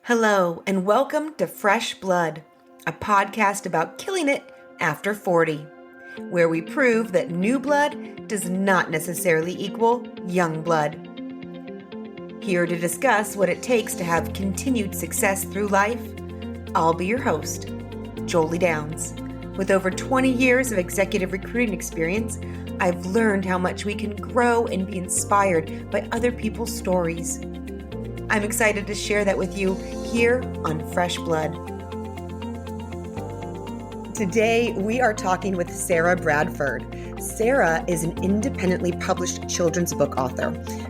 Hello, and welcome to Fresh Blood, a podcast about killing it after 40, where we prove that new blood does not necessarily equal young blood. Here to discuss what it takes to have continued success through life, I'll be your host, Jolie Downs. With over 20 years of executive recruiting experience, I've learned how much we can grow and be inspired by other people's stories. I'm excited to share that with you here on Fresh Blood. Today, we are talking with Sara Bradford. Sara is an independently published children's book author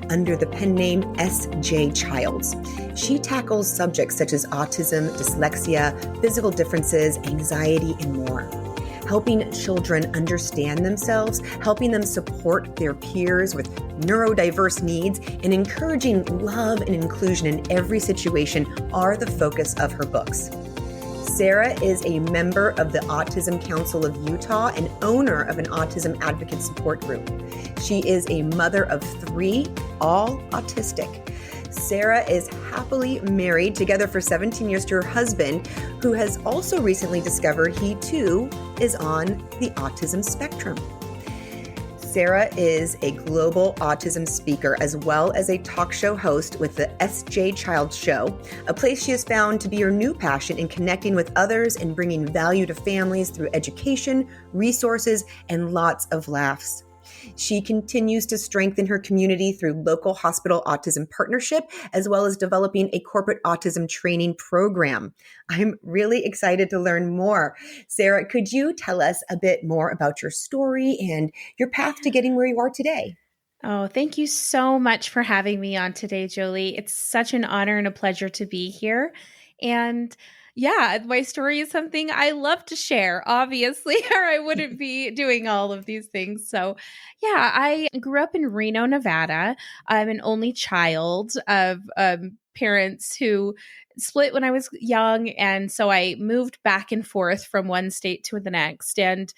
under the pen name S.J. Childs. She tackles subjects such as autism, dyslexia, physical differences, anxiety, and more. Helping children understand themselves, helping them support their peers with neurodiverse needs, and encouraging love and inclusion in every situation are the focus of her books. Sara is a member of the Autism Council of Utah and owner of an Autism Advocates Support Group. She is a mother of 3, all autistic. Sara is happily married, together for 17 years, to her husband, who has also recently discovered he too is on the autism spectrum. Sara is a global autism speaker as well as a talk show host with the S.J. Childs Show, a place she has found to be her new passion in connecting with others and bringing value to families through education, resources, and lots of laughs. She continues to strengthen her community through local hospital autism partnership, as well as developing a corporate autism training program. I'm really excited to learn more. Sara, could you tell us a bit more about your story and your path to getting where you are today? Oh, thank you so much for having me on today, Jolie. It's such an honor and a pleasure to be here. And yeah, my story is something I love to share, obviously, or I wouldn't be doing all of these things. So, yeah, I grew up in Reno, Nevada. I'm an only child of parents who split when I was young. And so I moved back and forth from one state to the next. And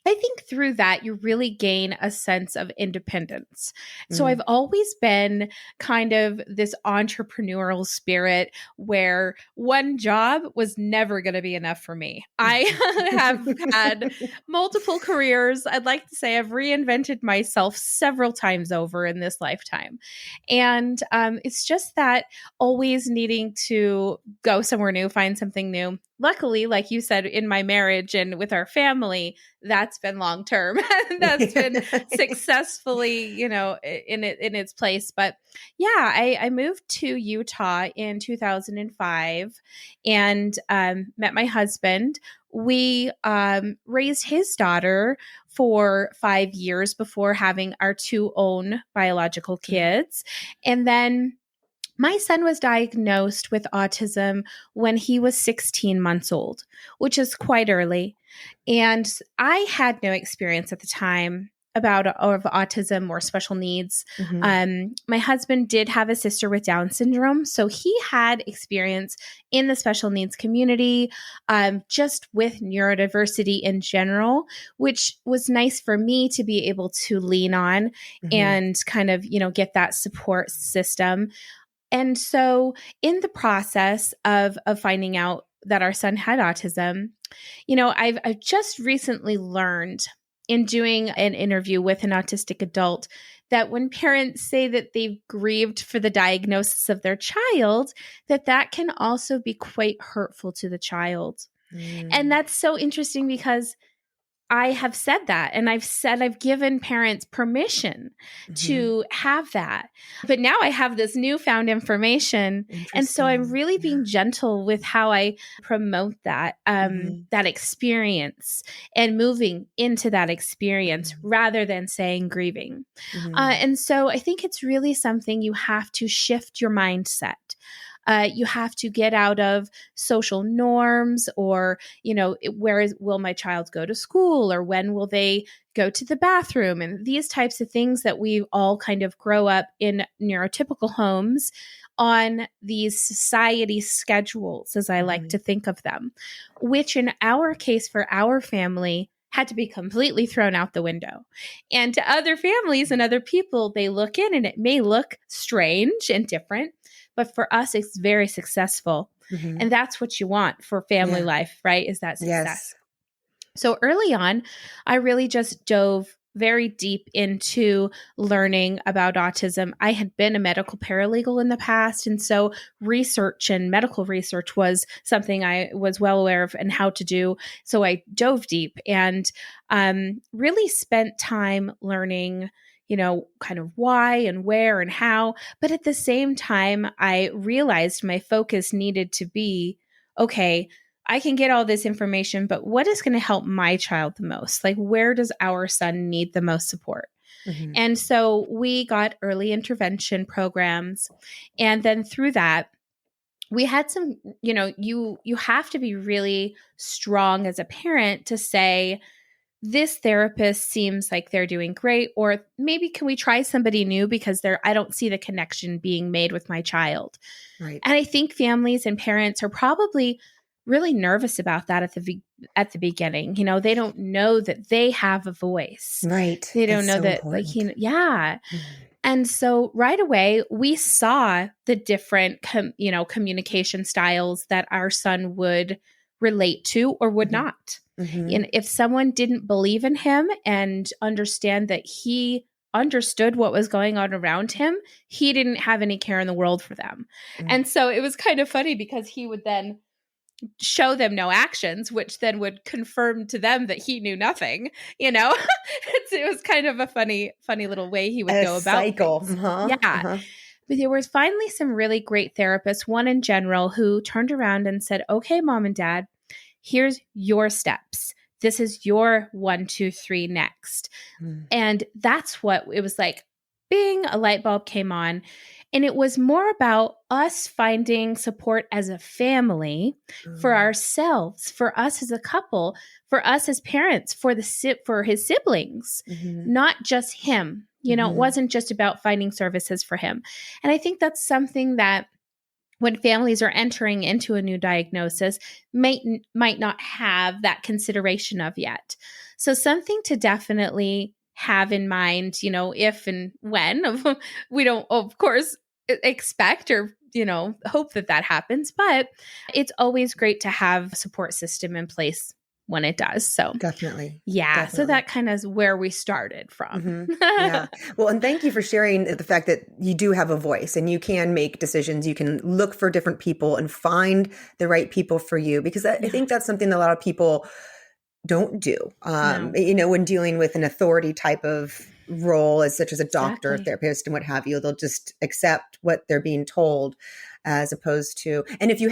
I think through that, you really gain a sense of independence. So I've always been kind of this entrepreneurial spirit where one job was never going to be enough for me. I have had multiple careers. I'd like to say I've reinvented myself several times over in this lifetime. And it's just that always needing to go somewhere new, find something new. Luckily, like you said, in my marriage and with our family, that's been long term. That's been successfully, in its place. But yeah, I moved to Utah in 2005 and met my husband. We raised his daughter for 5 years before having our 2 own biological kids. And then my son was diagnosed with autism when he was 16 months old, which is quite early. And I had no experience at the time of autism or special needs. My husband did have a sister with Down syndrome, so he had experience in the special needs community, just with neurodiversity in general, which was nice for me to be able to lean on and kind of, get that support system. And so in the process of finding out that our son had autism, I've just recently learned in doing an interview with an autistic adult that when parents say that they've grieved for the diagnosis of their child, that can also be quite hurtful to the child. And that's so interesting because I have said that, and I've given parents permission to have that. But now I have this newfound information. And so I'm really being gentle with how I promote that, that experience and moving into that experience rather than saying grieving. And so I think it's really something you have to shift your mindset. You have to get out of social norms or, will my child go to school or when will they go to the bathroom and these types of things that we all kind of grow up in neurotypical homes on these society schedules, as I like to think of them, which in our case for our family had to be completely thrown out the window. And to other families and other people, they look in and it may look strange and different, but for us, it's very successful. Mm-hmm. And that's what you want for family life, right? Is that success. Yes. So early on, I really just dove very deep into learning about autism. I had been a medical paralegal in the past, and so research and medical research was something I was well aware of and how to do. So I dove deep and really spent time learning, kind of why and where and how. But at the same time, I realized my focus needed to be, okay, I can get all this information, but what is going to help my child the most? Like, where does our son need the most support? Mm-hmm. And so we got early intervention programs. And then through that, we had some, you have to be really strong as a parent to say, this therapist seems like they're doing great, or maybe can we try somebody new because I don't see the connection being made with my child. Right. And I think families and parents are probably really nervous about that at the beginning. They don't know that they have a voice. Right. They don't It's know so that, important. yeah. Mm-hmm. And so right away, we saw the different, communication styles that our son would relate to or would Mm-hmm. not. Mm-hmm. And if someone didn't believe in him and understand that he understood what was going on around him, he didn't have any care in the world for them. Mm-hmm. And so it was kind of funny because he would then show them no actions, which then would confirm to them that he knew nothing, It was kind of a funny little way he would go about cycle. things. Uh-huh. Yeah. Uh-huh. But there was finally some really great therapists, one in general, who turned around and said, okay, mom and dad, here's your steps. This is your 1, 2, 3 next. Mm. And that's what it was like. Bing, a light bulb came on. And it was more about us finding support as a family, for ourselves, for us as a couple, for us as parents, for his siblings, Mm-hmm. not just him. It Mm-hmm. wasn't just about finding services for him. And I think that's something that when families are entering into a new diagnosis might not have that consideration of yet. So something to definitely have in mind, if and when we don't, of course, expect or hope that happens, but it's always great to have a support system in place when it does. So Definitely. yeah. Definitely. So that kind of is where we started from. Mm-hmm. Yeah. Well, and thank you for sharing the fact that you do have a voice and you can make decisions. You can look for different people and find the right people for you, because I think that's something that a lot of people don't do, No. when dealing with an authority type of role, as such as a doctor, Exactly. therapist, and what have you. They'll just accept what they're being told, as opposed to, and if you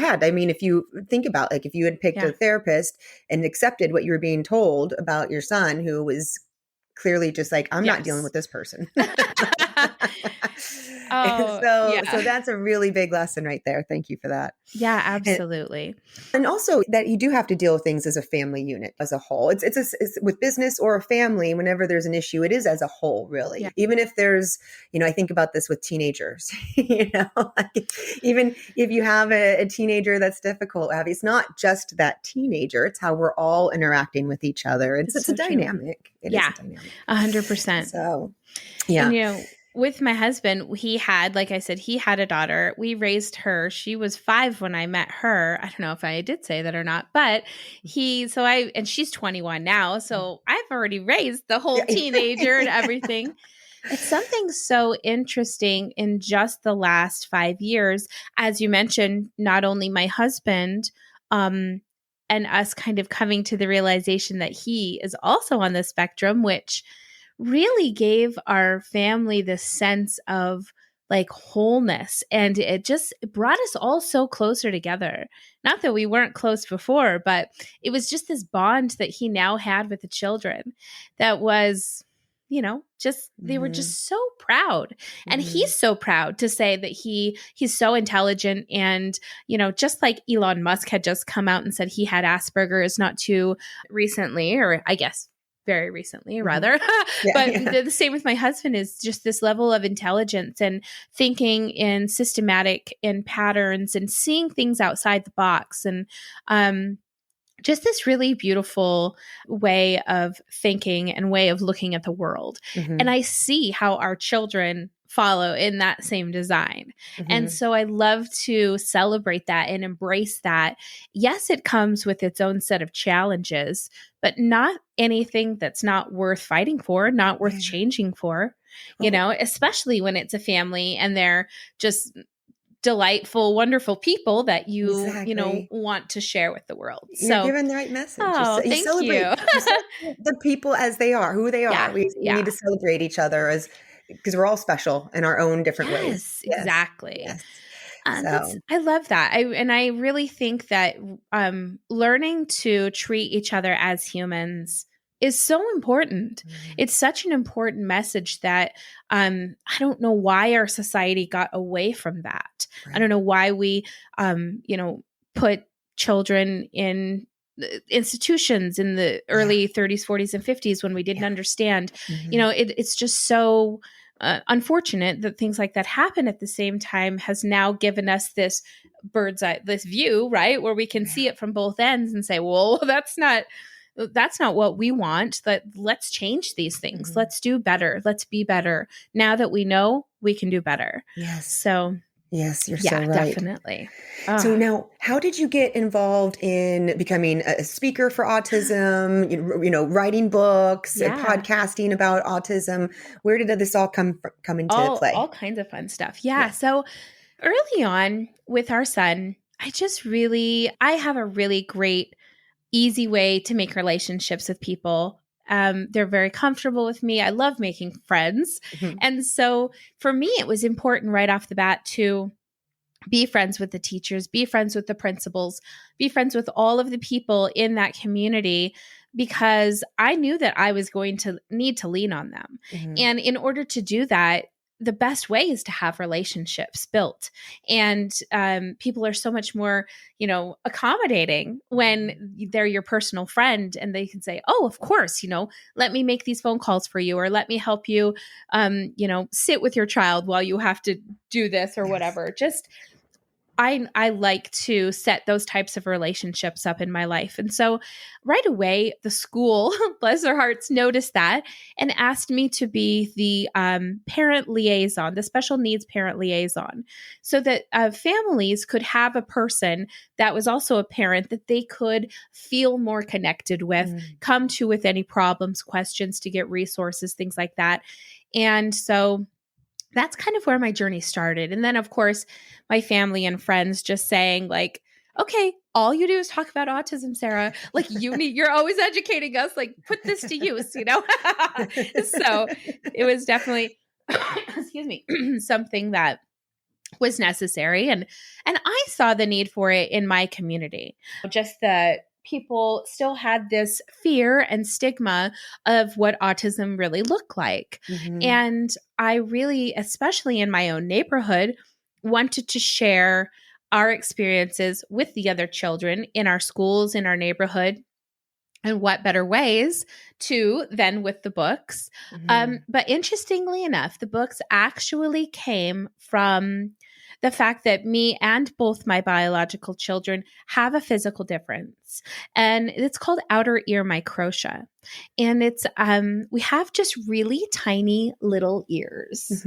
think about, like, if you had picked a therapist and accepted what you were being told about your son, who was clearly just like, I'm not dealing with this person. So that's a really big lesson right there. Thank you for that. Yeah, absolutely. And also that you do have to deal with things as a family unit as a whole. It's with business or a family, whenever there's an issue, it is as a whole, really. Yeah. Even if there's, I think about this with teenagers, like, even if you have a teenager that's difficult, it's not just that teenager, it's how we're all interacting with each other. It's so a dynamic. It is a dynamic. 100%. So, yeah. And, with my husband, he had a daughter. We raised her. She was 5 when I met her. I don't know if I did say that or not, but and she's 21 now. So I've already raised the whole teenager and everything. It's something so interesting in just the last 5 years. As you mentioned, not only my husband, and us kind of coming to the realization that he is also on the spectrum, which really gave our family this sense of like wholeness, and it just brought us all so closer together. Not that we weren't close before, but it was just this bond that he now had with the children that was, they were just so proud. And he's so proud to say that he's so intelligent. And, just like Elon Musk had just come out and said he had Asperger's not too recently, or I guess very recently, rather. The same with my husband, is just this level of intelligence and thinking in systematic and patterns and seeing things outside the box. And just this really beautiful way of thinking and way of looking at the world. And I see how our children follow in that same design. And so I love to celebrate that and embrace that. Yes, it comes with its own set of challenges, but not anything that's not worth fighting for, not worth changing for, especially when it's a family and they're just delightful, wonderful people that you want to share with the world. You're giving the right message. Oh, thank you. You celebrate the people as they are, who they are. We need to celebrate each other because we're all special in our own different ways. Yes, exactly. Yes. I love that. I really think that learning to treat each other as humans is so important. It's such an important message that I don't know why our society got away from that. I don't know why we, put children in institutions in the early 30s, 40s, and 50s when we didn't understand. It's just so unfortunate that things like that happen at the same time has now given us this bird's eye, this view, right, where we can see it from both ends and say, well, that's not what we want. Let's change these things. Let's do better. Let's be better. Now that we know, we can do better. Yes. So yes, you're so right. Definitely. So now, how did you get involved in becoming a speaker for autism, writing books and podcasting about autism? Where did this all come into play? All kinds of fun stuff. Yeah. So early on with our son, I have a really great, easy way to make relationships with people. They're very comfortable with me. I love making friends. And so for me, it was important right off the bat to be friends with the teachers, be friends with the principals, be friends with all of the people in that community, because I knew that I was going to need to lean on them. And in order to do that, the best way is to have relationships built. And people are so much more, accommodating when they're your personal friend and they can say, oh, of course, let me make these phone calls for you, or let me help you, sit with your child while you have to do this or whatever. I like to set those types of relationships up in my life. And so right away, the school, bless their hearts, noticed that and asked me to be the parent liaison, the special needs parent liaison, so that families could have a person that was also a parent that they could feel more connected with, come to with any problems, questions, to get resources, things like that. And so that's kind of where my journey started. And then, of course, my family and friends just saying, like, okay, all you do is talk about autism, Sarah. Like, you're always educating us. Like, put this to use, So it was definitely, excuse me, something that was necessary. And I saw the need for it in my community. Just that people still had this fear and stigma of what autism really looked like. And I really, especially in my own neighborhood, wanted to share our experiences with the other children in our schools, in our neighborhood. And what better ways than with the books. But interestingly enough, the books actually came from the fact that me and both my biological children have a physical difference. And it's called outer ear microtia. And it's, we have just really tiny little ears,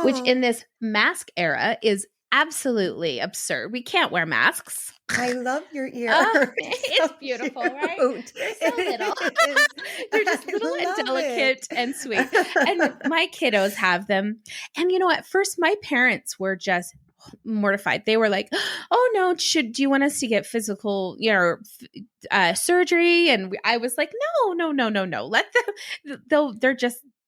which in this mask era is absolutely absurd. We can't wear masks. I love your ear. It's so beautiful, right? They're so little. They're just little and delicate and sweet. And my kiddos have them. And at first my parents were just mortified. They were like, oh no, do you want us to get physical, surgery? And I was like, no. Let them,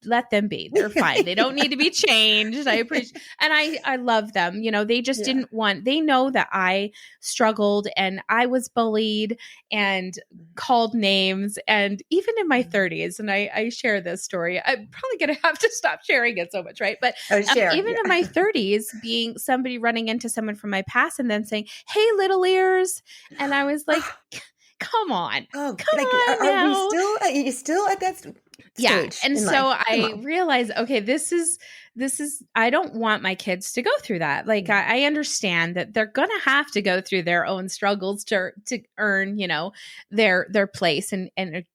let them be. They're fine. They don't need to be changed. I appreciate, and I love them. They just didn't want, they know that I struggled and I was bullied and called names. And even in my 30s, and I share this story, I'm probably going to have to stop sharing it so much, right? But even in my 30s, being somebody running into someone from my past and then saying, hey, little ears. And I was like, come on. Come on are we still at that? Yeah. stage And in so life. Come I on. realized, okay, this is, I don't want my kids to go through that. Like, I understand that they're going to have to go through their own struggles to earn, their place and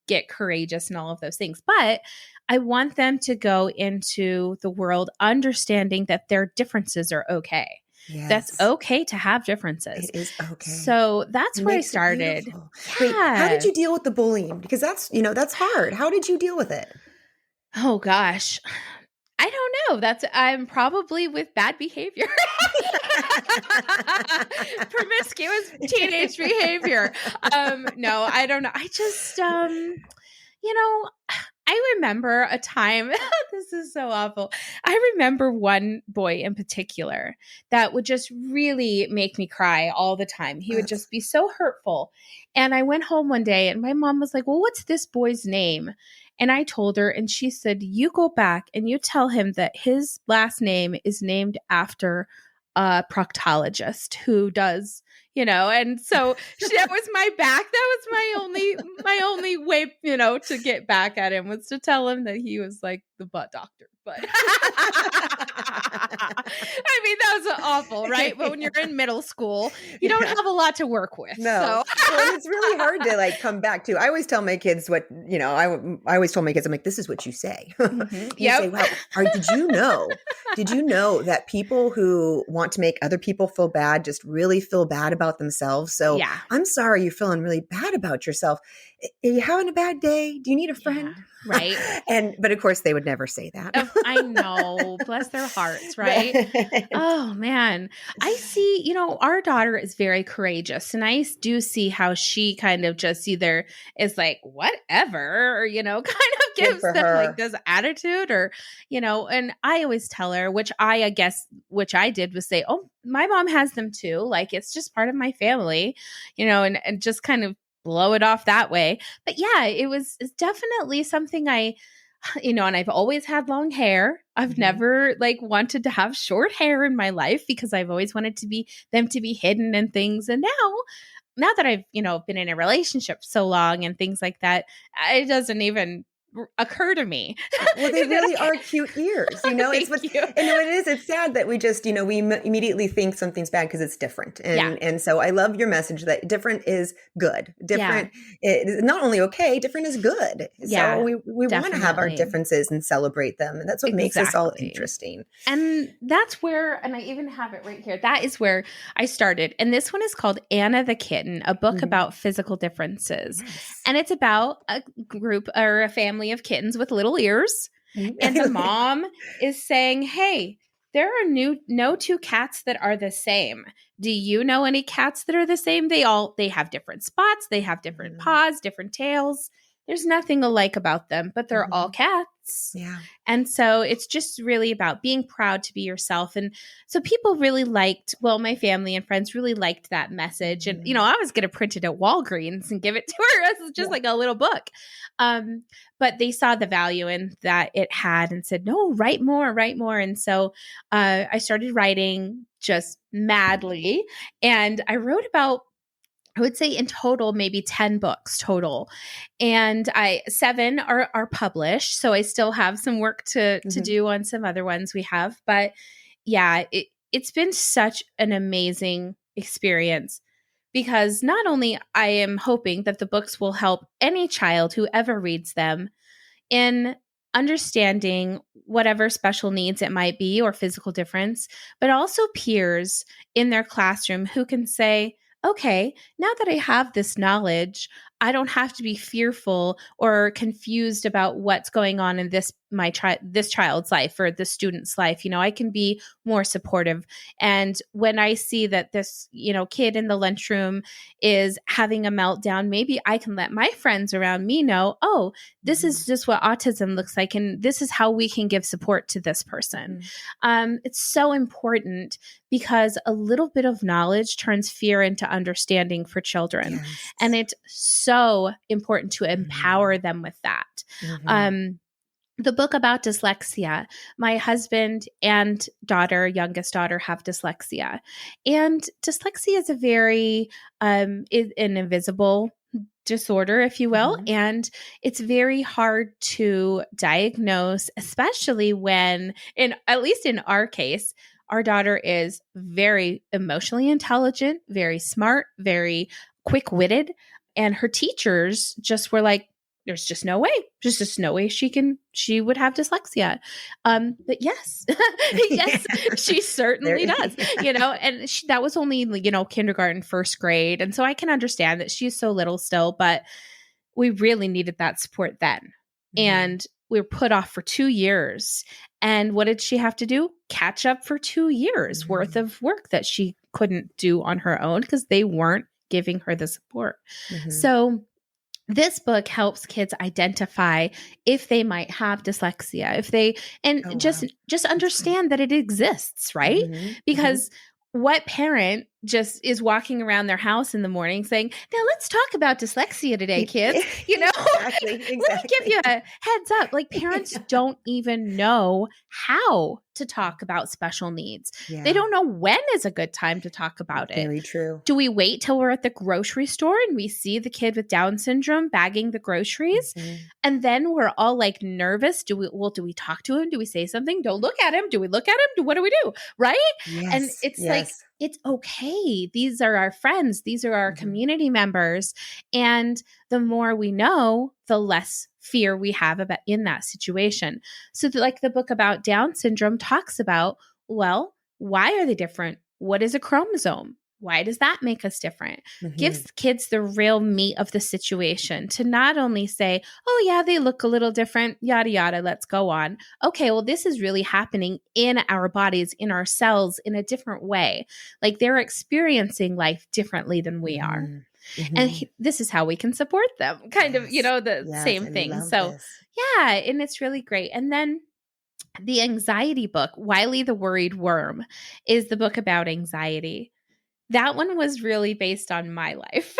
get courageous and all of those things. But I want them to go into the world understanding that their differences are okay. That's Yes, okay to have differences. it is okay. So that's It where I makes it started. beautiful. Wait, how did Yeah. you deal with the bullying? Because that's hard. How did you deal with it? Oh gosh. I don't know. I'm probably with bad behavior. Promiscuous teenage behavior. No, I don't know. I just you know, I remember a time, this is so awful. I remember one boy in particular that would just really make me cry all the time. He would just be so hurtful. And I went home one day and my mom was like, "Well, what's this boy's name?" And I told her, and she said, "You go back and you tell him that his last name is named after a proctologist who does, and so that was my back. That was my only way, to get back at him was to tell him that he was like the butt doctor. But I mean, that was awful, right? But when you're in middle school, you don't have a lot to work with. No. So Well, and it's really hard to like come back to. I always tell my kids I always told my kids, I'm like, this is what you say. You say, Yep. well, did you know that people who want to make other people feel bad just really feel bad about themselves? So Yeah. I'm sorry you're feeling really bad about yourself. Are you having a bad day? Do you need a friend? Yeah, right. But of course they would never say that. I know. Bless their hearts, right? Oh man. I see, our daughter is very courageous and I do see how she kind of just either is like whatever or kind of Good gives for them her. like this attitude or and I always tell her, which I guess which I did was say, "Oh, my mom has them too. Like it's just part of my family." And just kind of blow it off that way. But yeah, it's definitely something and I've always had long hair. I've never like wanted to have short hair in my life because I've always wanted them to be hidden and things. And now that I've, been in a relationship so long and things like that, it doesn't even occur to me. Well, they really are cute ears. It's Thank you. and it is. It's sad that we just, we immediately think something's bad because it's different. And so I love your message that different is good. Different is not only okay, different is good. Yeah, so we want to have our definitely. differences and celebrate them. And that's what makes us all Exactly. interesting. And that's where, and I even have it right here. That is where I started. And this one is called Anna the Kitten, a book about physical differences. Yes. And it's about a group or a family of kittens with little ears. And the mom is saying, "Hey, there are no two cats that are the same. Do you know any cats that are the same? They have different spots. They have different paws, different tails. There's nothing alike about them, but they're all cats." Yeah. And so it's just really about being proud to be yourself. And so people really my family and friends really liked that message. And, I was going to print it at Walgreens and give it to her as just like a little book. But they saw the value in that it had and said, "No, write more. And so I started writing just madly. And I wrote about, I would say in total, maybe 10 books total. And 7 are published. So I still have some work to do on some other ones we have. But yeah, it's been such an amazing experience because not only I am hoping that the books will help any child who ever reads them in understanding whatever special needs it might be or physical difference, but also peers in their classroom who can say, "Okay, now that I have this knowledge, I don't have to be fearful or confused about what's going on in this child's life or this student's life. I can be more supportive." And when I see that this, kid in the lunchroom is having a meltdown, maybe I can let my friends around me know, "Oh, this is just what autism looks like, and this is how we can give support to this person." It's so important because a little bit of knowledge turns fear into understanding for children. Yes. And it's so important to empower them with that. The book about dyslexia, my husband and youngest daughter, have dyslexia. And dyslexia is a very an invisible disorder, if you will. And it's very hard to diagnose, especially when, at least in our case, our daughter is very emotionally intelligent, very smart, very quick-witted. And her teachers just were like, there's just no way. There's just no way she would have dyslexia. But yes, yes, she certainly does, and that was only, kindergarten, first grade. And so I can understand that she's so little still, but we really needed that support then. And we were put off for 2 years. And what did she have to do? Catch up for 2 years worth of work that she couldn't do on her own because they weren't giving her the support. So this book helps kids identify if they might have dyslexia, just understand that it exists, right? Because what parent just is walking around their house in the morning saying, now let's talk about dyslexia today, kids, Exactly. Let me give you a heads up. Like, parents don't even know how to talk about special needs. Yeah. They don't know when is a good time to talk about it. Very true. Do we wait till we're at the grocery store and we see the kid with Down syndrome bagging the groceries? And then we're all like nervous. Do we talk to him? Do we say something? Don't look at him. Do we look at him? What do we do? Right? Yes. And it's like, it's okay. These are our friends. These are our community members. And the more we know, the less fear we have about in that situation. So like the book about Down syndrome talks about, well, why are they different? What is a chromosome? Why does that make us different? Gives kids the real meat of the situation to not only say, oh yeah, they look a little different, yada, yada, let's go on. Okay, well, this is really happening in our bodies, in our cells, in a different way. Like, they're experiencing life differently than we are. And this is how we can support them, kind of, the same thing. So yeah, and it's really great. And then the anxiety book, Wiley the Worried Worm, is the book about anxiety. That one was really based on my life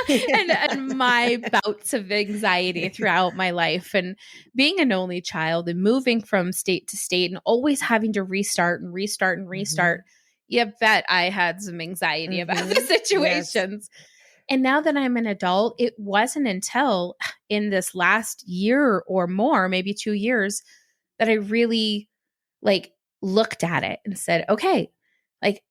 and my bouts of anxiety throughout my life, and being an only child and moving from state to state and always having to restart and restart and restart. You bet I had some anxiety about the situations. And now that I'm an adult, it wasn't until in this last year or more, maybe 2 years, that I really looked at it and said, okay,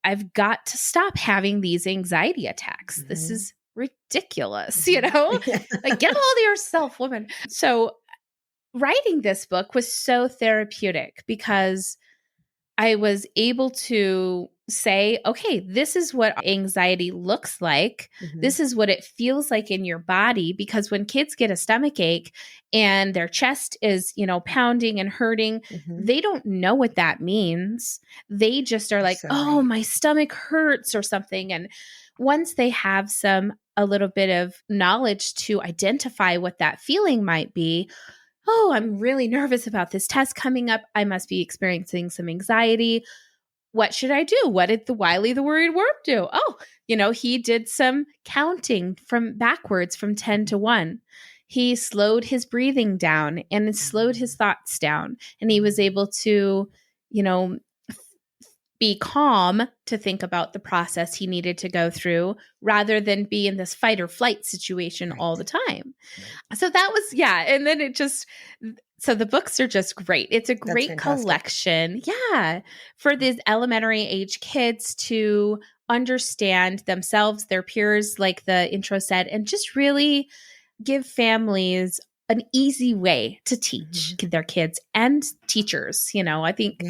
I've got to stop having these anxiety attacks. This is ridiculous, get a hold of yourself, woman. So writing this book was so therapeutic because I was able to say, okay, this is what anxiety looks like. This is what it feels like in your body. Because when kids get a stomach ache and their chest is, pounding and hurting, they don't know what that means. They just are like, oh, my stomach hurts or something. And once they have a little bit of knowledge to identify what that feeling might be, oh, I'm really nervous about this test coming up. I must be experiencing some anxiety. What should I do? What did the Wiley the Worried Worm do? Oh, he did some counting from backwards from 10 to 1. He slowed his breathing down and slowed his thoughts down. And he was able to, be calm to think about the process he needed to go through rather than be in this fight or flight situation all the time. So that was, and then so the books are just great. It's a great collection. Yeah. For these elementary age kids to understand themselves, their peers, like the intro said, and just really give families an easy way to teach their kids and teachers. I think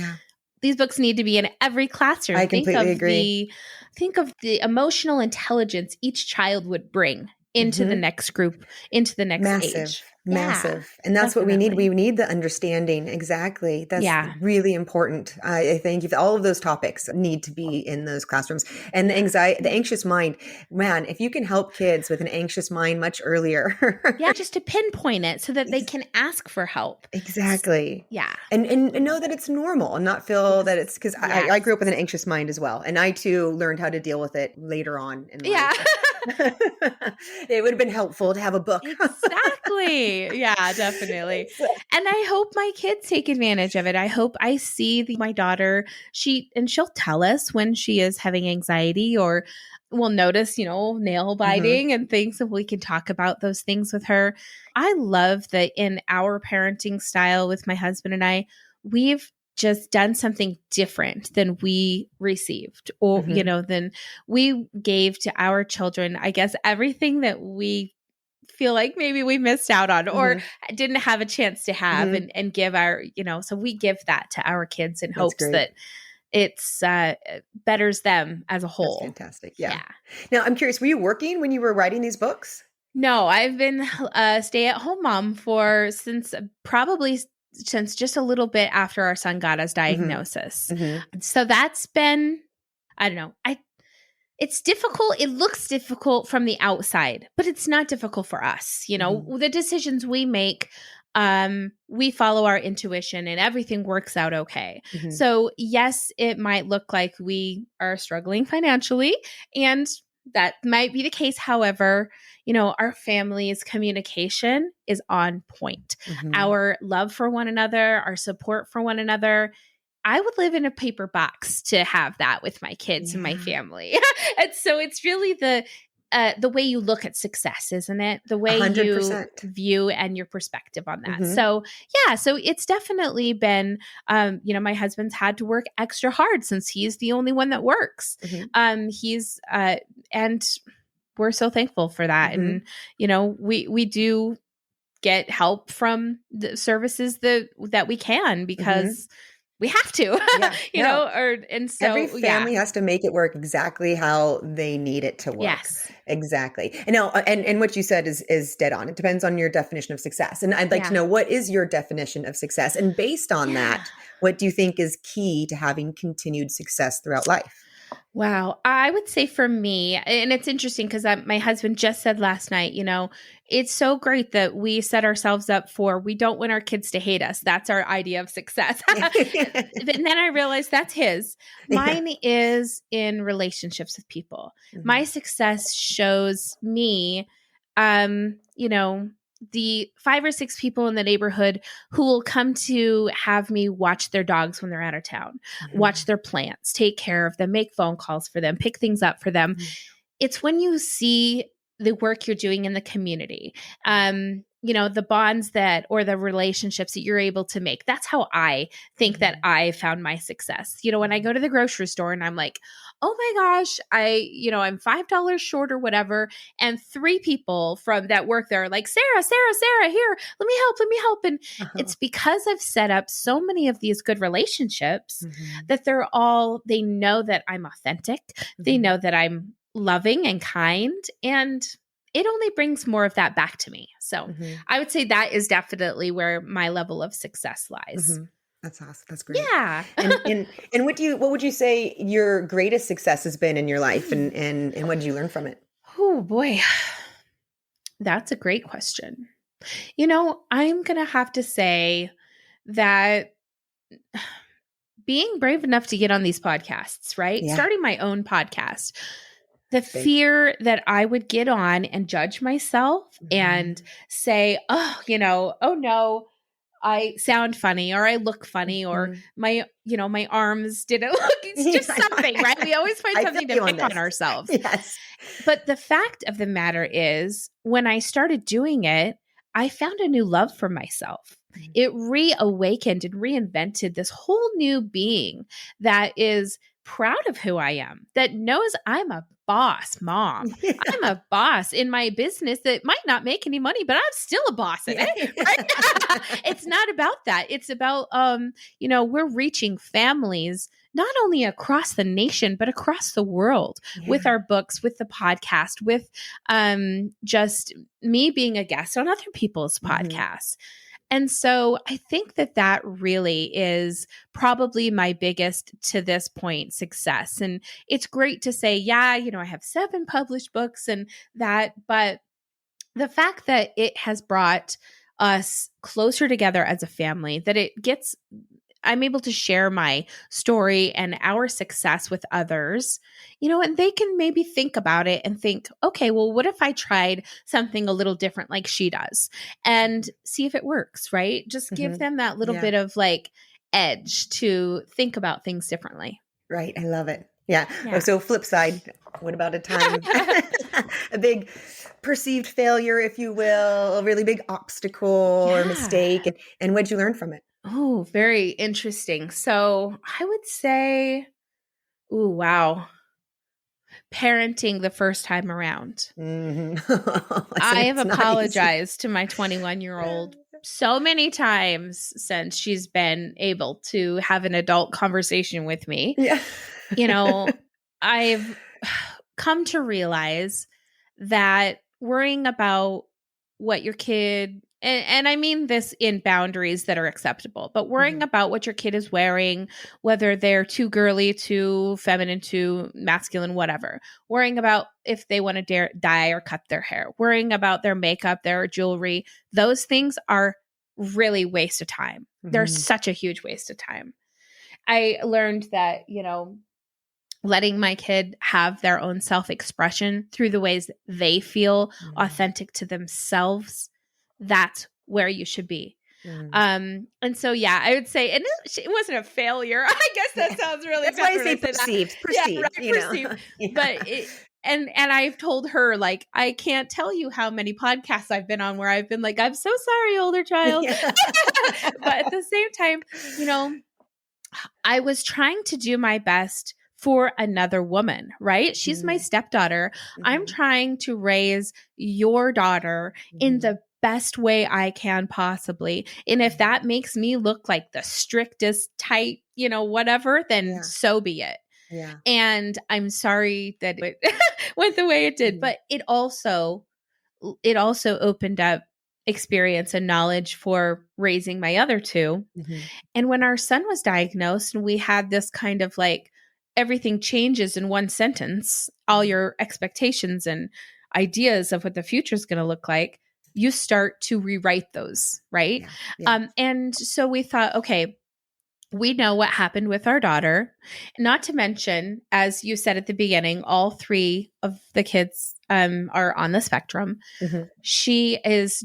these books need to be in every classroom. I completely agree. Think of the emotional intelligence each child would bring into the next group, into the next age. Massive. And that's what we need. We need the understanding. Exactly. That's really important. I think if all of those topics need to be in those classrooms. And the anxious mind, man, if you can help kids with an anxious mind much earlier. Just to pinpoint it so that they can ask for help. Exactly. Yeah. And know that it's normal and not feel that it's because I grew up with an anxious mind as well. And I too learned how to deal with it later on in life. It would have been helpful to have a book. Exactly. Yeah, definitely. And I hope my kids take advantage of it. I hope I see my daughter, she'll tell us when she is having anxiety or we'll notice, nail biting and things, and we can talk about those things with her. I love that in our parenting style with my husband and I, we've just done something different than we received or, than we gave to our children. I guess everything that we feel like maybe we missed out on or didn't have a chance to have and give our, so we give that to our kids in hopes that it's betters them as a whole. That's fantastic. Yeah. Now I'm curious, were you working when you were writing these books? No, I've been a stay-at-home mom since just a little bit after our son got his diagnosis. So that's been, I don't know. It's difficult. It looks difficult from the outside, but it's not difficult for us. The decisions we make, we follow our intuition and everything works out okay. So yes, it might look like we are struggling financially, and that might be the case. However, our family's communication is on point. Our love for one another, our support for one another. I would live in a paper box to have that with my kids and my family. And so it's really the way you look at success, isn't it? The way 100%. You view and your perspective on that. So it's definitely been, my husband's had to work extra hard since he's the only one that works. And we're so thankful for that. And, we do get help from the services that we can because we have to, and so every family has to make it work exactly how they need it to work. Yes, exactly. And now, and what you said is dead on. It depends on your definition of success. And I'd like to know, what is your definition of success? And based on that, what do you think is key to having continued success throughout life? Wow. I would say for me, and it's interesting because my husband just said last night, it's so great that we set ourselves up we don't want our kids to hate us. That's our idea of success. And then I realized that's his. Mine is in relationships with people. My success shows me, the 5 or 6 people in the neighborhood who will come to have me watch their dogs when they're out of town, watch their plants, take care of them, make phone calls for them, pick things up for them. It's when you see the work you're doing in the community, the bonds or the relationships that you're able to make. That's how I think that I found my success. When I go to the grocery store and I'm like, oh my gosh, I'm $5 short or whatever. And 3 people from that work there are like, Sarah, here, let me help. And it's because I've set up so many of these good relationships that they know that I'm authentic. They know that I'm loving and kind, and it only brings more of that back to me. So I would say that is definitely where my level of success lies. That's awesome. That's great. Yeah. and what would you say your greatest success has been in your life, and what did you learn from it? Oh boy. That's a great question. I'm going to have to say that being brave enough to get on these podcasts, right? Yeah. Starting my own podcast, the fear that I would get on and judge myself and say, oh no, I sound funny or I look funny or my arms didn't look, it's just something, right? We always find something to pick on ourselves. Yes. But the fact of the matter is, when I started doing it, I found a new love for myself. It reawakened and reinvented this whole new being that is proud of who I am, that knows I'm a boss mom. Yeah. I'm a boss in my business that might not make any money, but I'm still a boss in it. Right? It's not about that. It's about, we're reaching families not only across the nation, but across the world with our books, with the podcast, with just me being a guest on other people's podcasts. And so I think that really is probably my biggest, to this point, success. And it's great to say, I have 7 published books and that, but the fact that it has brought us closer together as a family, that it gets I'm able to share my story and our success with others, and they can maybe think about it and think, okay, well, what if I tried something a little different like she does and see if it works, right? Just give them that little bit of like edge to think about things differently. Right. I love it. Yeah. Yeah. So flip side, what about a time, a big perceived failure, if you will, a really big obstacle or mistake? And what'd you learn from it? Oh, very interesting. So I would say, ooh, wow. Parenting the first time around. I have apologized to my 21-year-old so many times since she's been able to have an adult conversation with me. Yeah. I've come to realize that worrying about what your kid, and I mean this in boundaries that are acceptable, but worrying about what your kid is wearing, whether they're too girly, too feminine, too masculine, whatever, worrying about if they want to dye or cut their hair, worrying about their makeup, their jewelry, those things are really waste of time. They're such a huge waste of time. I learned that, letting my kid have their own self-expression through the ways they feel authentic to themselves, that's where you should be. And so, yeah, I would say, and it wasn't a failure. I guess that sounds really That's why I say perceived. Yeah, right, perceived. But and I've told her, like, I can't tell you how many podcasts I've been on where I've been like, I'm so sorry, older child. But at the same time, I was trying to do my best for another woman, right? She's my stepdaughter. I'm trying to raise your daughter in the best way I can possibly. And if that makes me look like the strictest, tight, whatever, then so be it. Yeah. And I'm sorry that it went the way it did, but it also opened up experience and knowledge for raising my other two. And when our son was diagnosed and we had this kind of like, everything changes in one sentence, all your expectations and ideas of what the future is going to look like, you start to rewrite those, right? And so we thought, okay, we know what happened with our daughter. Not to mention, as you said at the beginning, all three of the kids are on the spectrum. She has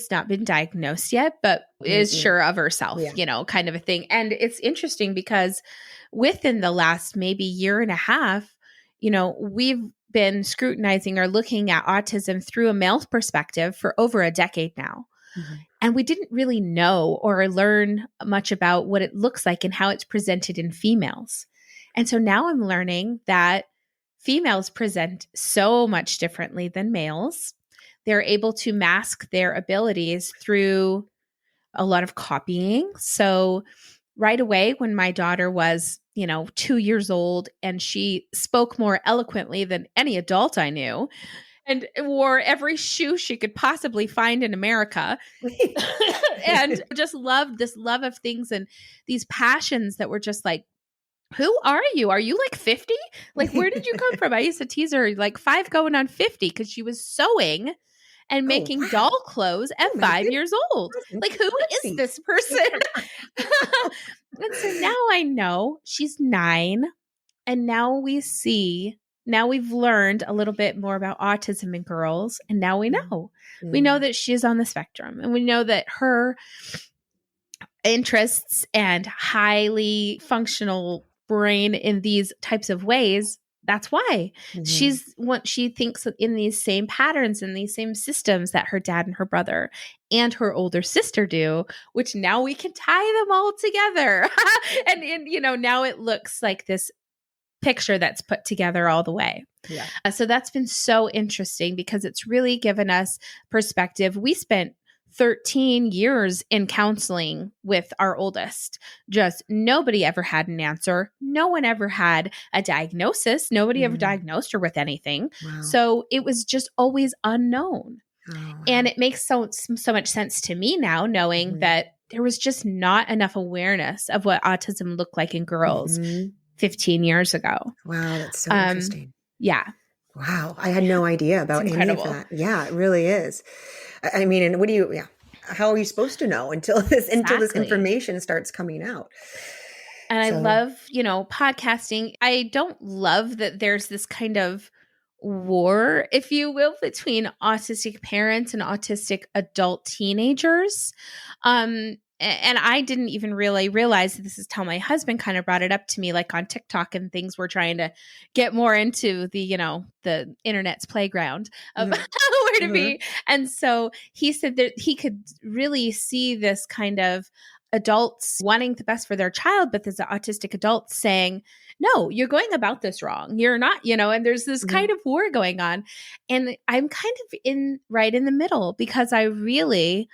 not been diagnosed yet, but is sure of herself, kind of a thing. And it's interesting because within the last maybe year and a half, we've been scrutinizing or looking at autism through a male perspective for over a decade now. And we didn't really know or learn much about what it looks like and how it's presented in females. And so now I'm learning that females present so much differently than males. They're able to mask their abilities through a lot of copying. So right away, when my daughter was, 2 years old and she spoke more eloquently than any adult I knew and wore every shoe she could possibly find in America and just loved this love of things and these passions that were just like, who are you? Are you like 50? Like, where did you come from? I used to tease her like 5 going on 50 because she was sewing and making doll clothes at 5 years old. Like, who is this person? And so now I know she's 9. And now we've learned a little bit more about autism in girls. And now we know. We know that she's on the spectrum. And we know that her interests and highly functional brain in these types of ways, that's why she thinks in these same patterns and these same systems that her dad and her brother and her older sister do, which now we can tie them all together. And now it looks like this picture that's put together all the way. Yeah. So that's been so interesting because it's really given us perspective. We spent 13 years in counseling with our oldest. Just nobody ever had an answer. No one ever had a diagnosis. Nobody ever diagnosed her with anything. Wow. So it was just always unknown. Oh, wow. And it makes so much sense to me now, knowing that there was just not enough awareness of what autism looked like in girls 15 years ago. Wow, that's so interesting. Yeah. Wow. I had no idea about any of that. Yeah, it really is. I mean, and what do you, how are you supposed to know until this Exactly. information starts coming out? And I So, love, podcasting. I don't love that there's this kind of war, if you will, between autistic parents and autistic adult teenagers. And I didn't even really realize that this is how my husband kind of brought it up to me, like on TikTok and things. We're trying to get more into the internet's playground of mhm, where to mhm, be. And so he said that he could really see this kind of adults wanting the best for their child, but there's an autistic adult saying, no, you're going about this wrong. You're not, and there's this mhm, kind of war going on. And I'm kind of right in the middle because I really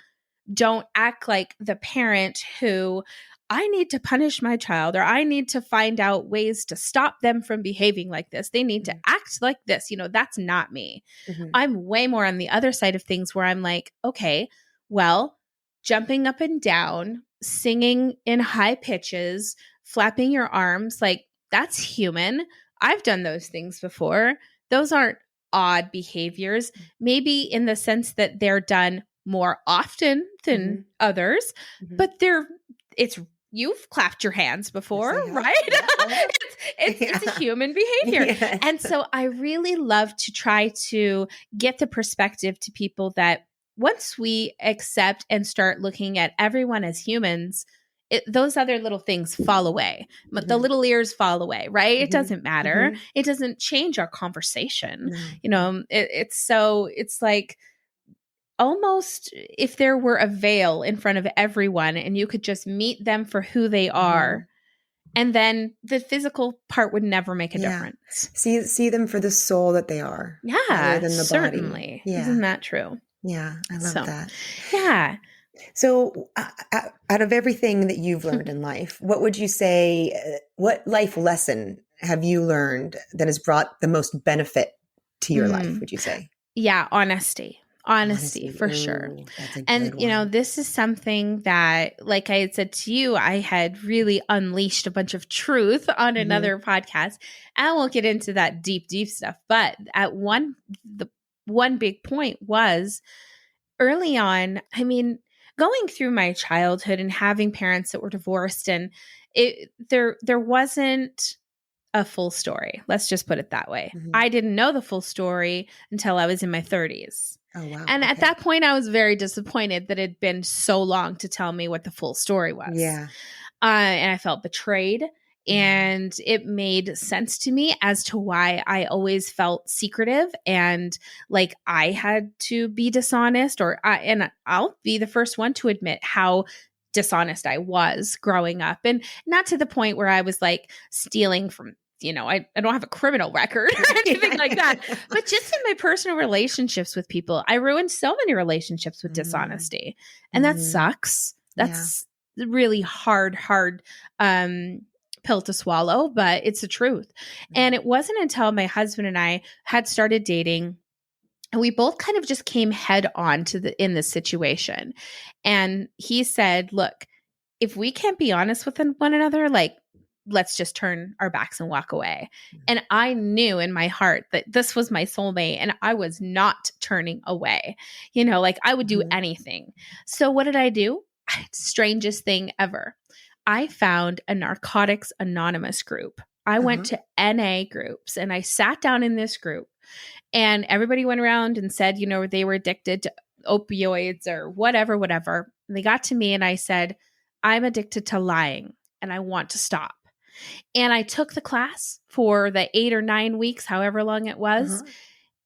don't act like the parent who I need to punish my child or I need to find out ways to stop them from behaving like this. They need to mhm, act like this. That's not me. mhm, I'm way more on the other side of things where I'm like, okay, well, jumping up and down, singing in high pitches, flapping your arms, like that's human. I've done those things before. Those aren't odd behaviors, maybe in the sense that they're done more often than mhm, others, mhm. but it's you've clapped your hands Yes, before, I have. right? Yeah. Oh, yeah. It's a Yeah. human behavior. Yes. And so I really love to try to get the perspective to people that once we accept and start looking at everyone as humans, those other little things fall away. But the Mhm, little ears fall away, right? It mhm, doesn't matter. mhm. It doesn't change our conversation. No. It's like almost if there were a veil in front of everyone and you could just meet them for who they are, Mhm. and then the physical part would never make a Yeah. difference. See them for the soul that they are rather Yeah, than the body. certainly. Yeah. Isn't that true? Yeah, I love So, that. yeah. So, out of everything that you've learned in life, what would you say, what life lesson have you learned that has brought the most benefit to your life, Mm. would you say? Yeah, honesty. Honesty Honesty. for sure. Ooh, that's a And, good one. this is something that, like I had said to you, I had really unleashed a bunch of truth on Mhm, another podcast. I won't get into that deep, deep stuff. But the one big point was early on, I mean, going through my childhood and having parents that were divorced and there wasn't a full story. Let's just put it that way. mhm. I didn't know the full story until I was in my 30s. Oh, wow. And at Okay. that point, I was very disappointed that it had been so long to tell me what the full story was. Yeah. And I felt betrayed. Yeah. And it made sense to me as to why I always felt secretive and like I had to be dishonest, and I'll be the first one to admit how dishonest I was growing up. And not to the point where I was like stealing from, I don't have a criminal record or anything like that, but just in my personal relationships with people, I ruined so many relationships with Mm, dishonesty. And that mhm. sucks. Yeah. That's really hard um, pill to swallow, but it's the truth. And Mhm. it wasn't until my husband and I had started dating and we both kind of just came head on in this situation. And he said, look, if we can't be honest with one another, like, let's just turn our backs and walk away. And I knew in my heart that this was my soulmate and I was not turning away. Like I would do Mhm. anything. So what did I do? Strangest thing ever. I found a Narcotics Anonymous group. I went Uh-huh. to NA groups and I sat down in this group and everybody went around and said, they were addicted to opioids or whatever, whatever. And they got to me and I said, I'm addicted to lying and I want to stop. And I took the class for the 8 or 9 weeks, however long it was. Uh-huh.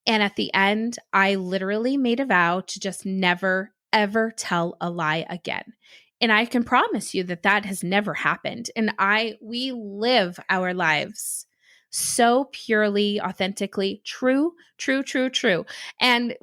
And at the end, I literally made a vow to just never, ever tell a lie again. And I can promise you that that has never happened. And we live our lives so purely, authentically, true, true, true, true. And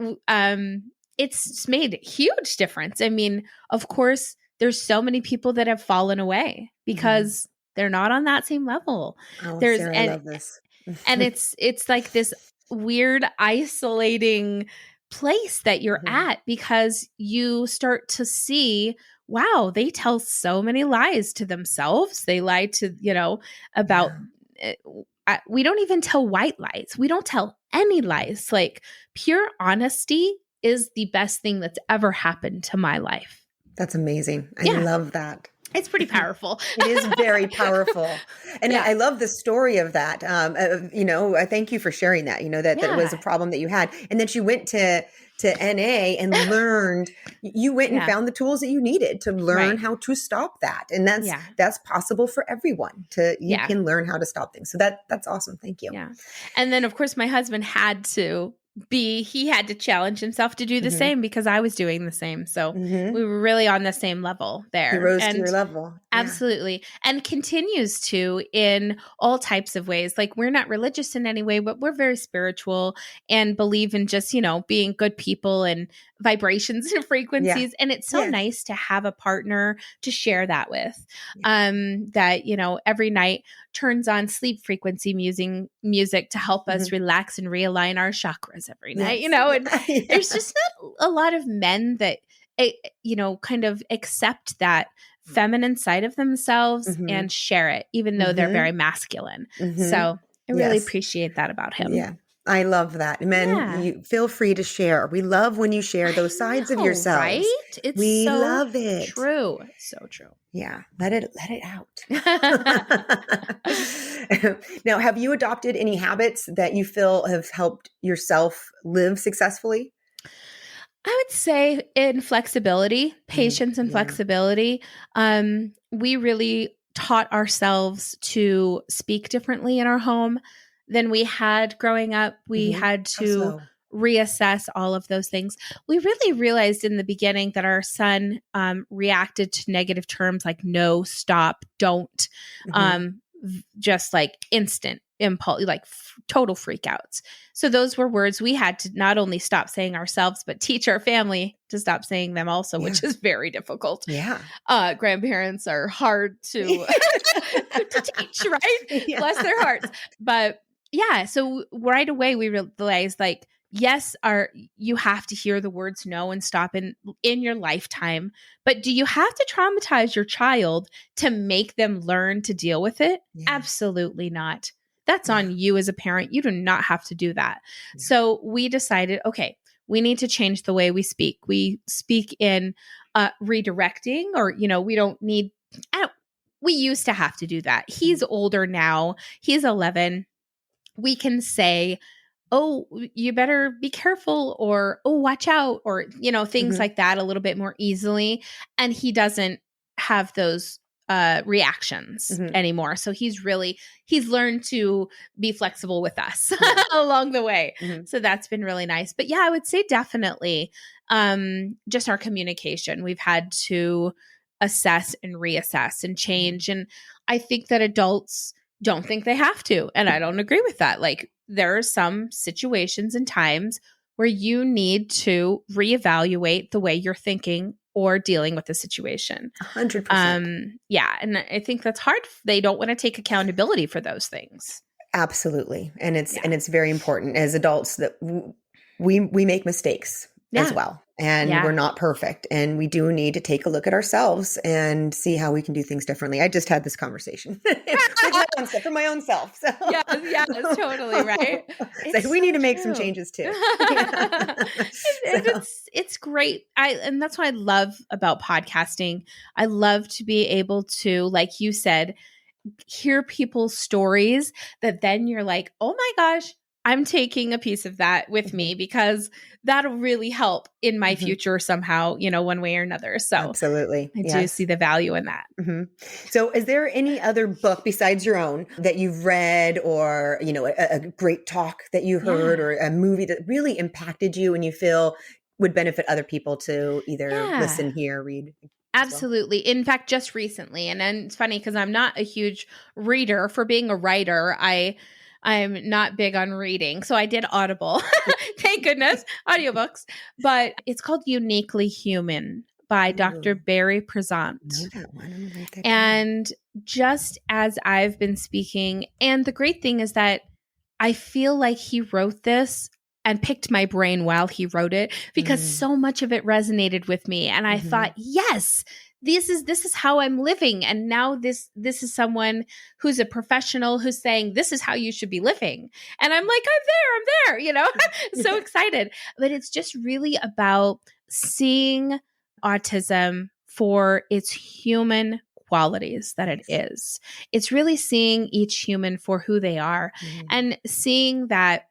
it's made a huge difference. I mean, of course, there's so many people that have fallen away Mhm. because they're not on that same level. Oh, There's Sarah, I and love this. and it's like this weird isolating place that you're Mhm. at because you start to see, wow, they tell so many lies to themselves. They lie to, about Yeah. uh, we don't even tell white lies. We don't tell any lies. Like pure honesty is the best thing that's ever happened to my life. That's amazing. I Yeah. love that. It's pretty powerful. It is very powerful. And Yeah. I love the story of that. I thank you for sharing that, that was a Yeah. problem that you had. And then you went to NA and learned, you went and Yeah. found the tools that you needed to learn Right. how to stop that. And Yeah. that's possible for everyone you Yeah. can learn how to stop things. So that's awesome. Thank you. Yeah. And then of course my husband he had to challenge himself to do the same because I was doing the same. So we were really on the same level there. He rose and to your level. Absolutely. And continues to in all types of ways. Like we're not religious in any way, but we're very spiritual and believe in just, being good people and vibrations and frequencies. And it's so nice to have a partner to share that with. That, every night turns on sleep frequency music to help us relax and realign our chakras every night, and there's just not a lot of men that, kind of accept that feminine side of themselves and share it, even though they're very masculine. So I really appreciate that about him. Yeah. I love that. Men, you feel free to share. We love when you share those sides of yourselves. Right? We love it. True. So true. Yeah. Let it out. Now, have you adopted any habits that you feel have helped yourself live successfully? I would say in flexibility, patience and flexibility. We really taught ourselves to speak differently in our home than we had growing up. We had to reassess all of those things. We really realized in the beginning that our son reacted to negative terms like no, stop, don't, just like instant impulse, like total freakouts. So those were words we had to not only stop saying ourselves, but teach our family to stop saying them also, which is very difficult. Yeah. Grandparents are hard to teach, right? Yeah. Bless their hearts. But yeah, so right away we realized like, yes, you have to hear the words no and stop in your lifetime, but do you have to traumatize your child to make them learn to deal with it? Yeah. Absolutely not. That's on you as a parent. You do not have to do that. Yeah. So we decided, okay, we need to change the way we speak. We speak in redirecting, or, we don't need, we used to have to do that. He's older now. He's 11. We can say, oh, you better be careful, or, oh, watch out, or, things like that a little bit more easily. And he doesn't have those reactions anymore. So he's learned to be flexible with us along the way. So that's been really nice. But yeah, I would say definitely just our communication. We've had to assess and reassess and change. And I think that adults don't think they have to. And I don't agree with that. Like, there are some situations and times where you need to reevaluate the way you're thinking or dealing with the situation. 100%. Yeah. And I think that's hard. They don't want to take accountability for those things. Absolutely. And it's very important as adults that we make mistakes as well. And we're not perfect. And we do need to take a look at ourselves and see how we can do things differently. I just had this conversation for my own self. So. Yes, totally right. So we need to make some changes too. It's great. And that's what I love about podcasting. I love to be able to, like you said, hear people's stories that then you're like, oh my gosh, I'm taking a piece of that with me because that'll really help in my future somehow, one way or another. So absolutely. I do see the value in that. So is there any other book besides your own that you've read, or, a great talk that you heard, or a movie that really impacted you and you feel would benefit other people to either listen, hear, read? Absolutely. In fact, just recently, and then it's funny because I'm not a huge reader. For being a writer, I'm not big on reading. So I did Audible. Thank goodness. Audiobooks. But it's called Uniquely Human by Dr. Barry Prezant. And just as I've been speaking, and the great thing is that I feel like he wrote this and picked my brain while he wrote it, because so much of it resonated with me. And I thought, yes, this is how I'm living. And now this is someone who's a professional who's saying, this is how you should be living. And I'm like, I'm there, so excited. But it's just really about seeing autism for its human qualities that it is. It's really seeing each human for who they are, and seeing that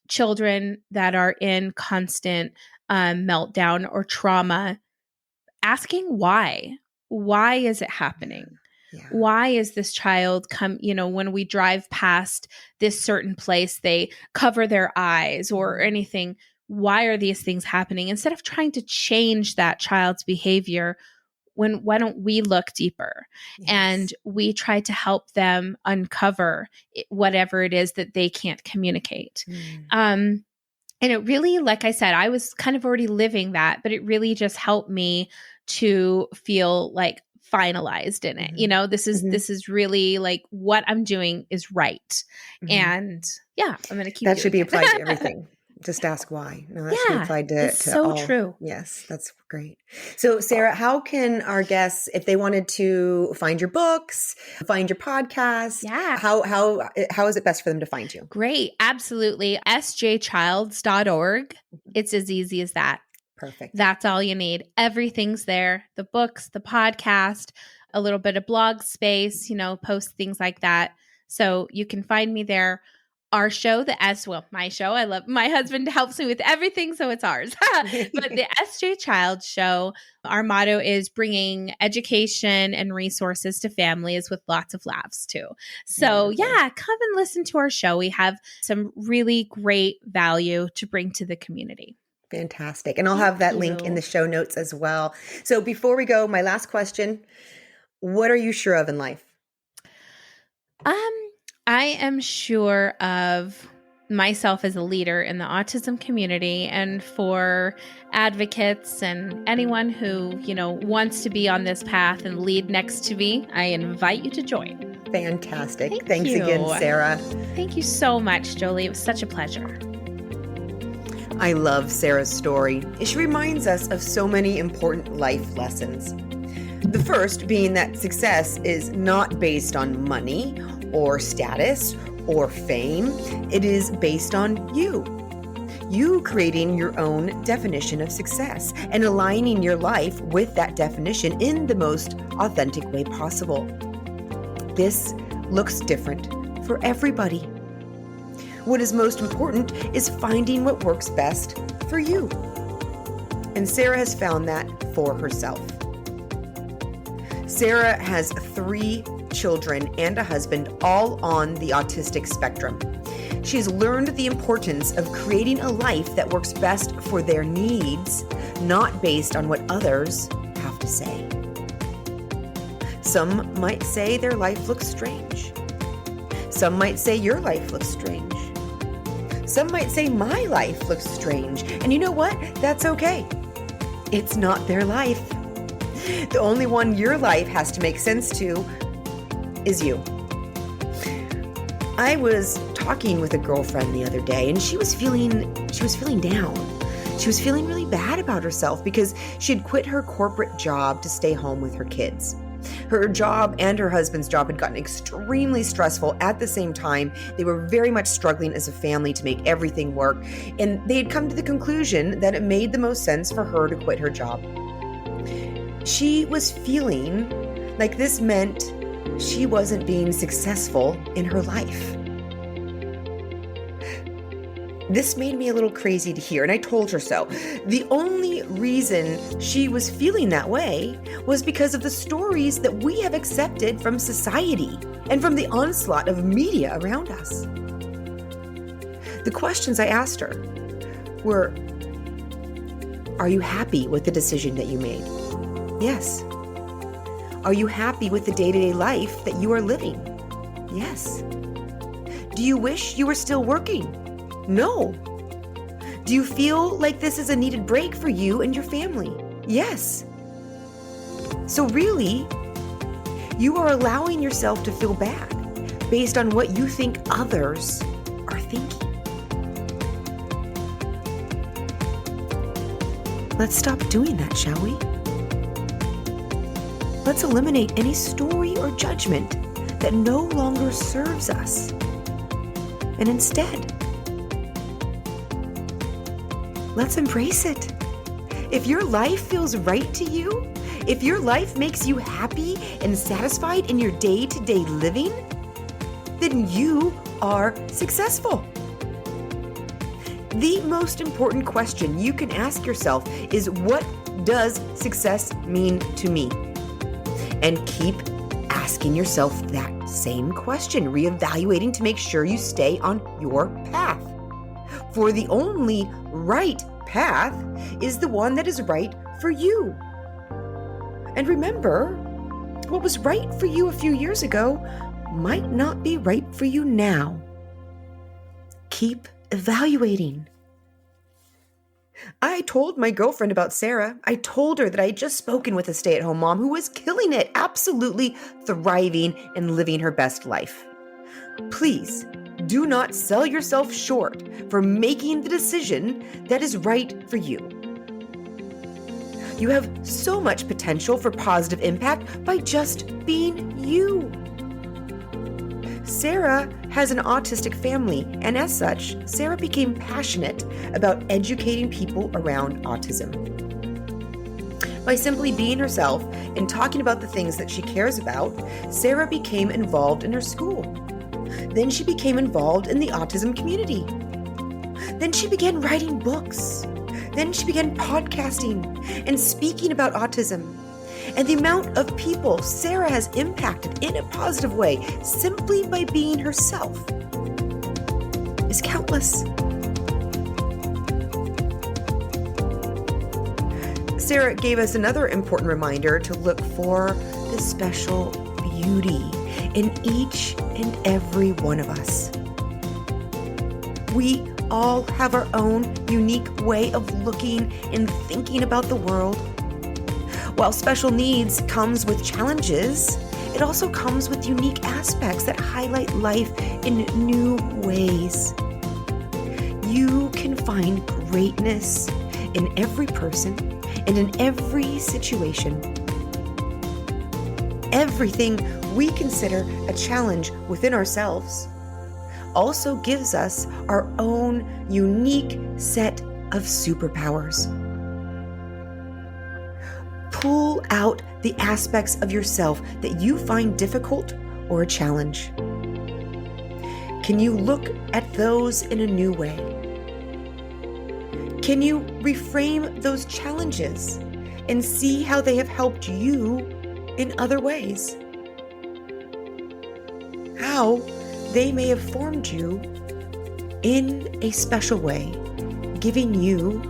children that are in constant meltdown or trauma, asking why is it happening? Yeah. Why is this child when we drive past this certain place, they cover their eyes or anything? Why are these things happening? Instead of trying to change that child's behavior, why don't we look deeper? Yes. And we try to help them uncover whatever it is that they can't communicate. And it really, like I said, I was kind of already living that, but it really just helped me to feel like finalized in it. This is really like what I'm doing is right. And yeah, I'm going to keep that should be it. applied to everything. Just ask why. No, that should be applied to it's so all. true. Yes, that's great. So, Sara, how can our guests, if they wanted to find your books, find your podcast, how is it best for them to find you? Great. Absolutely. sjchilds.org. It's as easy as that. Perfect. That's all you need. Everything's there. The books, the podcast, a little bit of blog space, post things like that. So you can find me there. Our show, my show, I love, my husband helps me with everything, so it's ours. But the SJ Child Show, our motto is bringing education and resources to families with lots of laughs too. So Wonderful. come and listen to our show. We have some really great value to bring to the community. Fantastic. And I'll have that link in the show notes as well. So before we go, my last question, what are you sure of in life? I am sure of myself as a leader in the autism community, and for advocates and anyone who, wants to be on this path and lead next to me, I invite you to join. Fantastic. Thanks again, Sara. Thank you so much, Jolie. It was such a pleasure. I love Sara's story. She reminds us of so many important life lessons. The first being that success is not based on money or status or fame. It is based on you. You creating your own definition of success and aligning your life with that definition in the most authentic way possible. This looks different for everybody. What is most important is finding what works best for you. And Sara has found that for herself. Sara has 3 children and a husband, all on the autistic spectrum. She's learned the importance of creating a life that works best for their needs, not based on what others have to say. Some might say their life looks strange. Some might say your life looks strange. Some might say my life looks strange. And you know what? That's okay. It's not their life. The only one your life has to make sense to is you. I was talking with a girlfriend the other day, and she was feeling down. She was feeling really bad about herself because she had quit her corporate job to stay home with her kids. Her job and her husband's job had gotten extremely stressful at the same time. They were very much struggling as a family to make everything work, and they had come to the conclusion that it made the most sense for her to quit her job. She was feeling like this meant she wasn't being successful in her life. This made me a little crazy to hear, and I told her so. The only reason she was feeling that way was because of the stories that we have accepted from society and from the onslaught of media around us. The questions I asked her were, are you happy with the decision that you made? Yes. Are you happy with the day-to-day life that you are living? Yes. Do you wish you were still working? No. Do you feel like this is a needed break for you and your family? Yes. So really, you are allowing yourself to feel bad based on what you think others are thinking. Let's stop doing that, shall we? Let's eliminate any story or judgment that no longer serves us. And instead, let's embrace it. If your life feels right to you, if your life makes you happy and satisfied in your day-to-day living, then you are successful. The most important question you can ask yourself is, what does success mean to me? And keep asking yourself that same question, reevaluating to make sure you stay on your path. For the only right path is the one that is right for you. And remember, what was right for you a few years ago might not be right for you now. Keep evaluating. I told my girlfriend about Sara. I told her that I had just spoken with a stay-at-home mom who was killing it, absolutely thriving and living her best life. Please do not sell yourself short for making the decision that is right for you. You have so much potential for positive impact by just being you. Sara has an autistic family, and as such, Sara became passionate about educating people around autism. By simply being herself and talking about the things that she cares about, Sara became involved in her school. Then she became involved in the autism community. Then she began writing books. Then she began podcasting and speaking about autism. And the amount of people Sara has impacted in a positive way simply by being herself is countless. Sara gave us another important reminder to look for the special beauty in each and every one of us. We all have our own unique way of looking and thinking about the world. While special needs comes with challenges, it also comes with unique aspects that highlight life in new ways. You can find greatness in every person and in every situation. Everything we consider a challenge within ourselves also gives us our own unique set of superpowers. Pull out the aspects of yourself that you find difficult or a challenge. Can you look at those in a new way? Can you reframe those challenges and see how they have helped you in other ways? How they may have formed you in a special way, giving you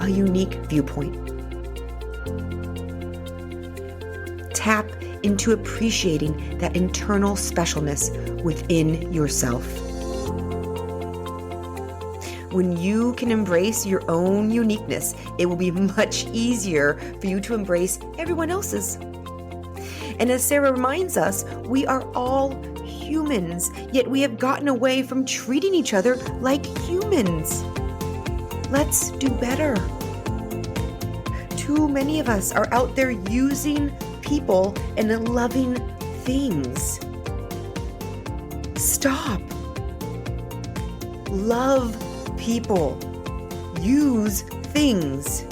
a unique viewpoint. Tap into appreciating that internal specialness within yourself. When you can embrace your own uniqueness, it will be much easier for you to embrace everyone else's. And as Sara reminds us, we are all humans, yet we have gotten away from treating each other like humans. Let's do better. Too many of us are out there using people and loving things. Stop. Love people. Use things.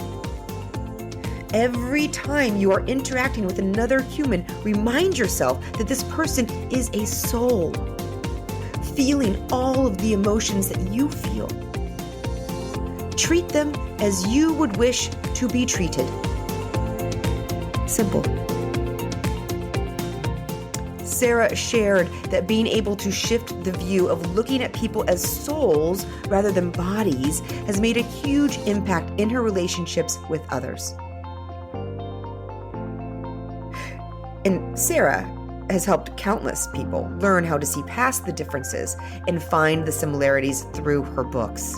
Every time you are interacting with another human, remind yourself that this person is a soul, feeling all of the emotions that you feel. Treat them as you would wish to be treated. Simple. Sara shared that being able to shift the view of looking at people as souls rather than bodies has made a huge impact in her relationships with others. And Sara has helped countless people learn how to see past the differences and find the similarities through her books,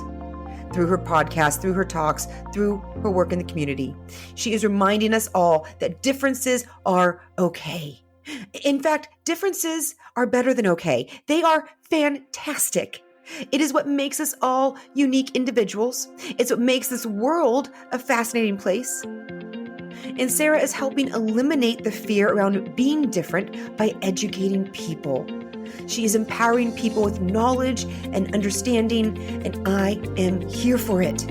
through her podcast, through her talks, through her work in the community. She is reminding us all that differences are okay. In fact, differences are better than okay. They are fantastic. It is what makes us all unique individuals. It's what makes this world a fascinating place. And Sara is helping eliminate the fear around being different by educating people. She is empowering people with knowledge and understanding, and I am here for it.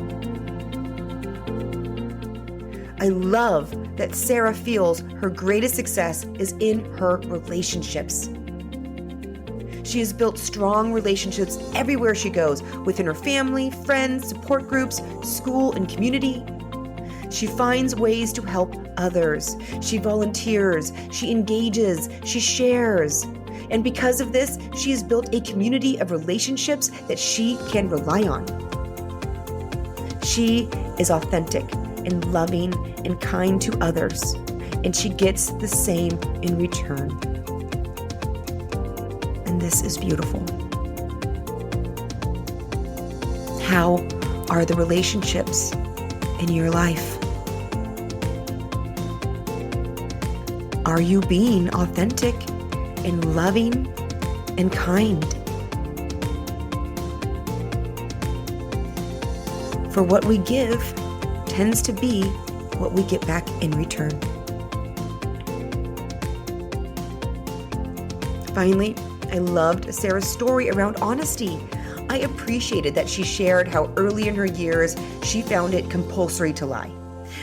I love that Sara feels her greatest success is in her relationships. She has built strong relationships everywhere she goes, within her family, friends, support groups, school, and community. She finds ways to help others. She volunteers, she engages, she shares. And because of this, she has built a community of relationships that she can rely on. She is authentic and loving and kind to others, and she gets the same in return. And this is beautiful. How are the relationships in your life? Are you being authentic and loving and kind? For what we give tends to be what we get back in return. Finally, I loved Sara's story around honesty. I appreciated that she shared how early in her years she found it compulsory to lie.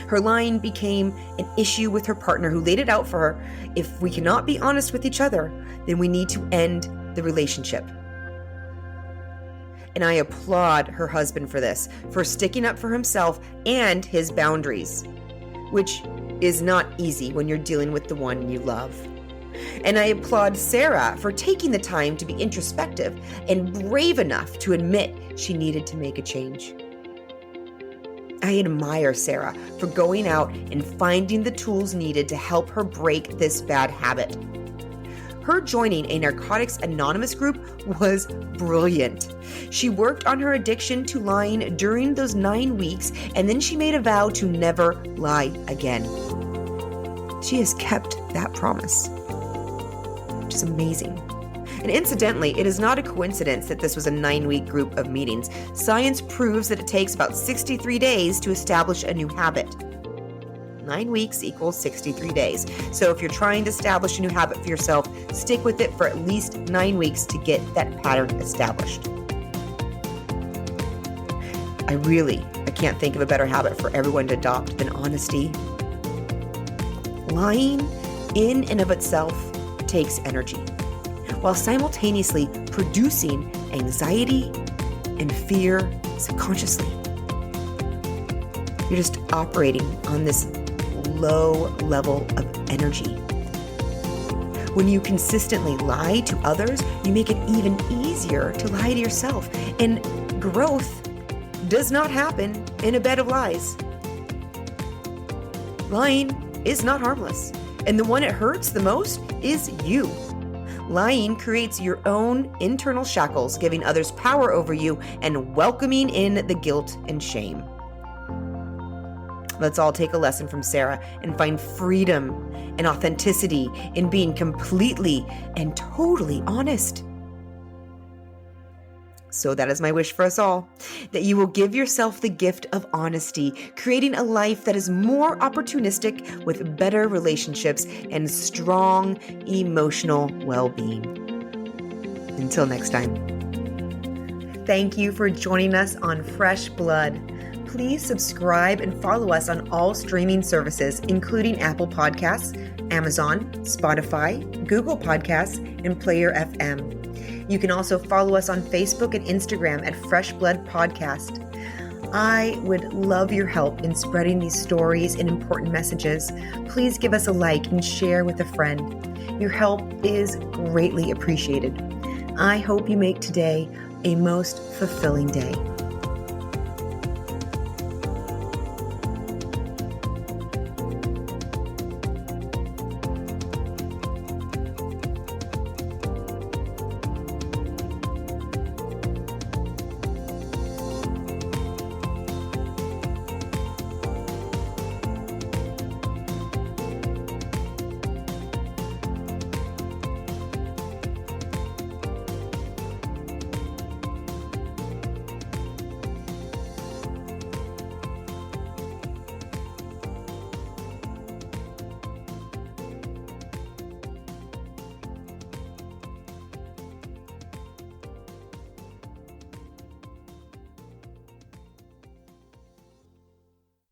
Her lying became an issue with her partner, who laid it out for her. If we cannot be honest with each other, then we need to end the relationship. And I applaud her husband for this, for sticking up for himself and his boundaries, which is not easy when you're dealing with the one you love. And I applaud Sara for taking the time to be introspective and brave enough to admit she needed to make a change. I admire Sara for going out and finding the tools needed to help her break this bad habit. Her joining a Narcotics Anonymous group was brilliant. She worked on her addiction to lying during those 9 weeks, and then she made a vow to never lie again. She has kept that promise, which is amazing. And incidentally, it is not a coincidence that this was a 9-week group of meetings. Science proves that it takes about 63 days to establish a new habit. 9 weeks equals 63 days. So if you're trying to establish a new habit for yourself, stick with it for at least 9 weeks to get that pattern established. I can't think of a better habit for everyone to adopt than honesty. Lying in and of itself takes energy, while simultaneously producing anxiety and fear subconsciously. You're just operating on this low level of energy. When you consistently lie to others, you make it even easier to lie to yourself. And growth does not happen in a bed of lies. Lying is not harmless, and the one it hurts the most is you. Lying creates your own internal shackles, giving others power over you and welcoming in the guilt and shame. Let's all take a lesson from Sara and find freedom and authenticity in being completely and totally honest. So that is my wish for us all, that you will give yourself the gift of honesty, creating a life that is more opportunistic with better relationships and strong emotional well-being. Until next time. Thank you for joining us on Fresh Blood. Please subscribe and follow us on all streaming services, including Apple Podcasts, Amazon, Spotify, Google Podcasts, and Player FM. You can also follow us on Facebook and Instagram at Fresh Blood Podcast. I would love your help in spreading these stories and important messages. Please give us a like and share with a friend. Your help is greatly appreciated. I hope you make today a most fulfilling day.